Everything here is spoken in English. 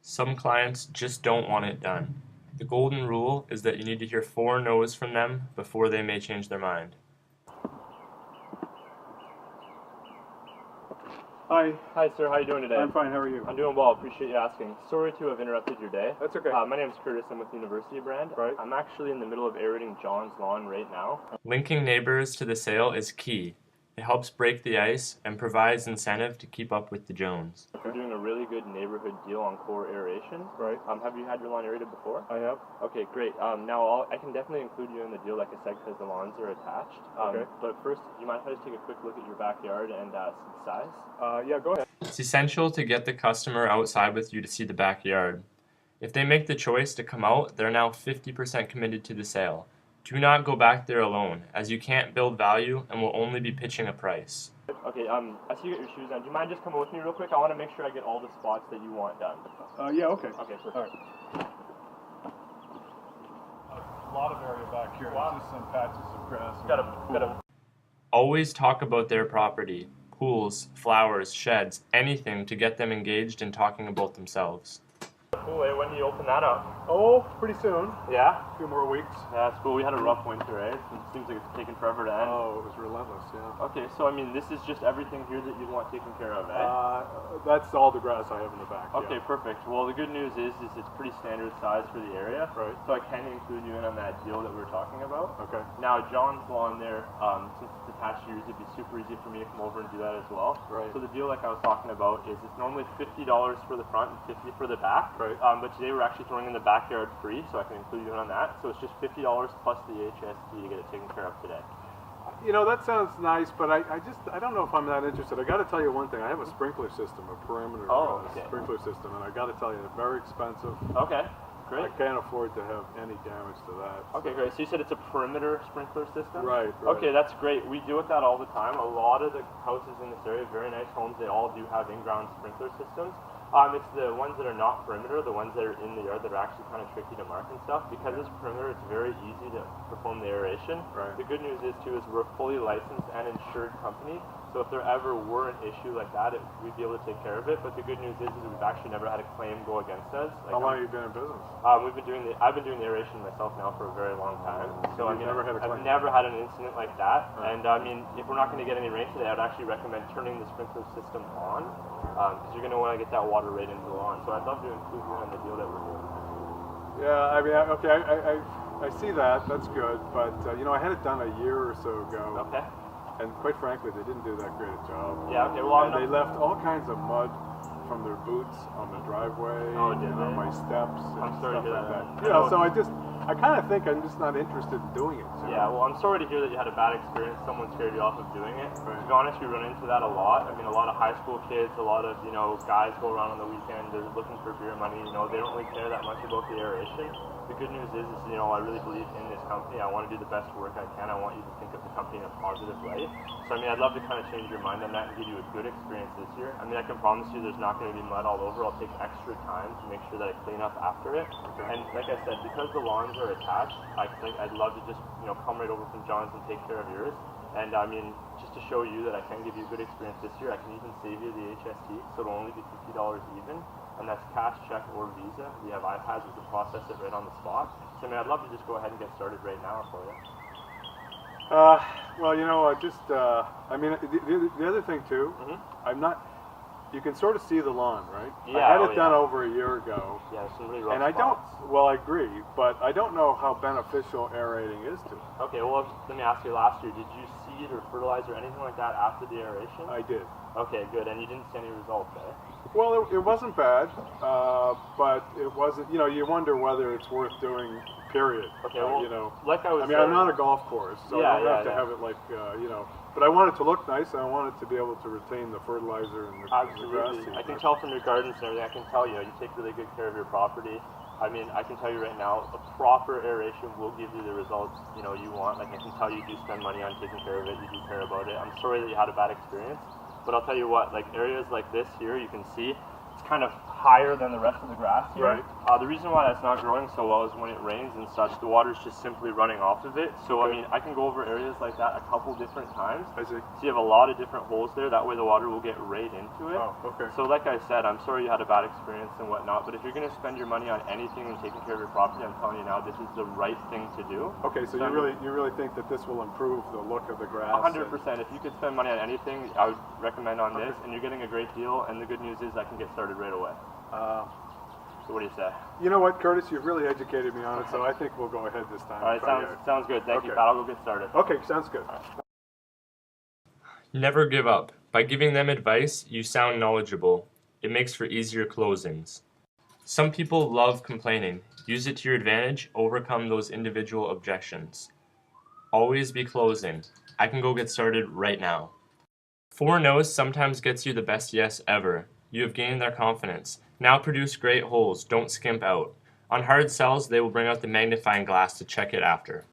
Some clients just don't want it done. The golden rule is that you need to hear 4 no's from them before they may change their mind. Hi. Hi, sir. How are you doing today? I'm fine. How are you? I'm doing well. Appreciate you asking. Sorry to have interrupted your day. That's okay. My name's Curtis. I'm with University Brand. Right. I'm actually in the middle of aerating John's lawn right now. Linking neighbors to the sale is key. It helps break the ice and provides incentive to keep up with the Jones. We're doing a really good neighborhood deal on core aeration. Right. Have you had your lawn aerated before? I have. Okay, great. Now I can definitely include you in the deal, like I said, because the lawns are attached. Okay. But first, do you mind if I just take a quick look at your backyard and see the size? Yeah, go ahead. It's essential to get the customer outside with you to see the backyard. If they make the choice to come out, they're now 50% committed to the sale. Do not go back there alone, as you can't build value and will only be pitching a price. Okay, I see you got your shoes on. Do you mind just coming with me real quick? I want to make sure I get all the spots that you want done. Yeah, okay. Okay, perfect. All right. A lot of area back here. Wow. Just some patches of grass. Gotta. Always talk about their property, pools, flowers, sheds, anything to get them engaged in talking about themselves. Cool. Hey, when do you open that up? Oh, pretty soon. Yeah? A few more weeks. Yeah, that's cool. We had a rough winter, right? It seems like it's taken forever to end. Oh, it was relentless, yeah. Okay, so I mean, this is just everything here that you'd want taken care of, eh? That's all the grass I have in the back. Okay, yeah. perfect. Well, the good news is it's pretty standard size for the area. Right. So I can include you in on that deal that we were talking about. Okay. Now, John's lawn there, since it's attached to yours, it'd be super easy for me to come over and do that as well. Right. So the deal, like I was talking about, is it's normally $50 for the front and $50 for the back. Right. But today we're actually throwing in the backyard free, so I can include you in on that. So it's just $50 plus the HST to get it taken care of today. You know, that sounds nice, but I don't know if I'm that interested. I got to tell you one thing. I have a sprinkler system, a perimeter okay. sprinkler system, and I got to tell you, they're very expensive. Okay, I great. can't afford to have any damage to that. Okay, great. So you said it's a perimeter sprinkler system? Right. Okay, that's great. We deal with that all the time. A lot of the houses in this area, very nice homes, they all do have in-ground sprinkler systems. It's the ones that are not perimeter, the ones that are in the yard that are actually kind of tricky to mark and stuff. Because it's perimeter, it's very easy to perform the aeration. Right. The good news is too is we're a fully licensed and insured company. So if there ever were an issue like that, we'd be able to take care of it. But the good news is we've actually never had a claim go against us. How long have you been in business? I've been doing the aeration myself now for a very long time. So I mean, never had a I've claim? never had an incident like that. Right. And I mean, if we're not going to get any rain today, I'd actually recommend turning the sprinkler system on, because you're going to want to get that water right into the lawn. So I'd love to include you in the deal that we're doing. Yeah, I mean, okay, I see that. That's good, but you know, I had it done a year or so ago, Okay. and quite frankly, they didn't do that great a job. Yeah. Okay. Well, And they left all kinds of mud from their boots on the driveway, Oh, did and on they? my steps, and I'm sorry to stuff hear like that. that. You know, so I kind of think I'm just not interested in doing it. So. Yeah, well, I'm sorry to hear that you had a bad experience. Someone scared you off of doing it. Right. To be honest, we run into that a lot. I mean, a lot of high school kids, a lot of, guys go around on the weekend, they're looking for beer money, they don't really care that much about the aeration. The good news is, I really believe in this company. I want to do the best work I can. I want you to think of the company in a positive light. So, I mean, I'd love to kind of change your mind on that and give you a good experience this year. I mean, I can promise you there's not going to be mud all over. I'll take extra time to make sure that I clean up after it. Okay. And like I said, because the lawns are attached, I'd love to just, come right over from John's and take care of yours. And I mean, just to show you that I can give you a good experience this year, I can even save you the HST, so it'll only be $50 even. And that's cash, check, or Visa. We have iPads, we can process it right on the spot. So I mean, I'd love to just go ahead and get started right now for you. Well, I mean, the other thing too, I'm not. You can sort of see the lawn, right? Yeah, I had it done over a year ago. Yeah, there's some really rough And I spots. don't, well, I agree, but I don't know how beneficial aerating is to it. Okay, well, let me ask you, last year, did you seed or fertilize or anything like that after the aeration? I did. Okay, good, and you didn't see any results, eh? Well, it wasn't bad, but it wasn't, you wonder whether it's worth doing, period. Okay, well, like I was I'm saying, not a golf course, so Yeah, I don't have to yeah. have it like, but I want it to look nice, and I want it to be able to retain the fertilizer and the grass Absolutely. seed. I can tell from your gardens and everything, I can tell, you take really good care of your property. I mean, I can tell you right now, a proper aeration will give you the results, you want. Like, I can tell you do spend money on taking care of it, you do care about it. I'm sorry that you had a bad experience, but I'll tell you what, like, areas like this here, you can see, it's kind of higher than the rest of the grass here. Right. The reason why that's not growing so well is when it rains and such, the water's just simply running off of it. So I mean, I can go over areas like that a couple different times. I see. So you have a lot of different holes there. That way the water will get right into it. Oh, okay. So like I said, I'm sorry you had a bad experience and whatnot, but if you're going to spend your money on anything and taking care of your property, I'm telling you now, this is the right thing to do. Okay, so you really think that this will improve the look of the grass? 100%. If you could spend money on anything, I would recommend on this, and you're getting a great deal. And the good news is I can get started right away. So what do you say? You know what, Curtis? You've really educated me on it, so I think we'll go ahead this time. All right, sounds good. Thank you, Okay. Pat. I'll go get started. Okay, sounds good. Never give up. By giving them advice, you sound knowledgeable. It makes for easier closings. Some people love complaining. Use it to your advantage, overcome those individual objections. Always be closing. I can go get started right now. 4 no's sometimes gets you the best yes ever. You have gained their confidence. Now produce great holes. Don't skimp out. On hard sells, they will bring out the magnifying glass to check it after.